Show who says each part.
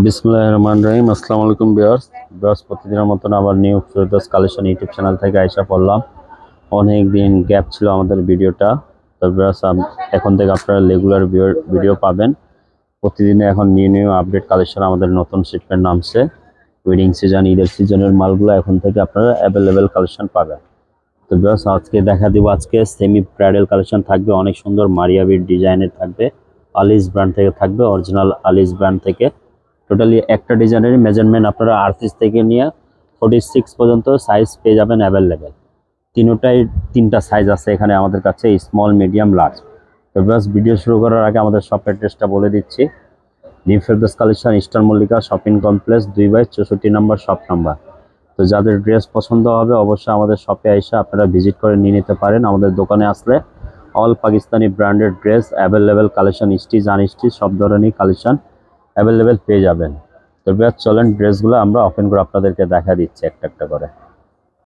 Speaker 1: বিসমিল্লাহির রহমানির রহিম। আসসালামু আলাইকুম ভিউয়ার্স। প্রতিদিনের মতন আবার new Firdous collection YouTube channel থেকে আইসা পড়লাম। অনেক দিন গ্যাপ ছিল আমাদের ভিডিওটা। তো ভিউয়ার্স, এখন থেকে আপনারা রেগুলার ভিডিও পাবেন। প্রতিদিনে এখন নিউ আপডেট কালেকশন আমাদের নতুন শিপমেন্ট নামছে। ওয়েডিং সিজন, ঈদের সিজনের মালগুলো এখন থেকে আপনারা অ্যাভেলেবেল কালেকশন পাবেন। তো ভিউয়ার্স, আজকে দেখা দিব, আজকে সেমি ব্রাইডাল কালেকশন থাকবে, অনেক সুন্দর মারিয়াবির ডিজাইনের থাকবে। আলিস ব্র্যান্ড থেকে থাকবে, অরিজিনাল আলিস ব্র্যান্ড থেকে। টোটালি একটা ডিজাইনের মেজারমেন্ট আপনারা 38 থেকে নিয়ে 46 পর্যন্ত সাইজ পেয়ে যাবেন অ্যাভেলেবেল। তিনটা সাইজ আছে এখানে আমাদের কাছে, স্মল, মিডিয়াম, লার্জ। তো ভিউয়ার্স, ভিডিও শুরু করার আগে আমাদের শপ অ্যাড্রেসটা বলে দিচ্ছি। New Ferdous collection, Easter Mallika shopping complex, 2/64 নম্বর শপ নাম্বার। তো যাদের ড্রেস পছন্দ হবে অবশ্যই আমাদের শপে এসে আপনারা ভিজিট করে নিয়ে নিতে পারেন। আমাদের দোকানে আসলে all Pakistani branded dress available collection, stitch unstitch সব ধরনের কালেকশন অ্যাভেলেবেল পেয়ে যাবেন। তো ভিউয়ার্স, চলেন ড্রেসগুলো আমরা ওপেন করে আপনাদেরকে দেখা দিচ্ছি একটা একটা করে।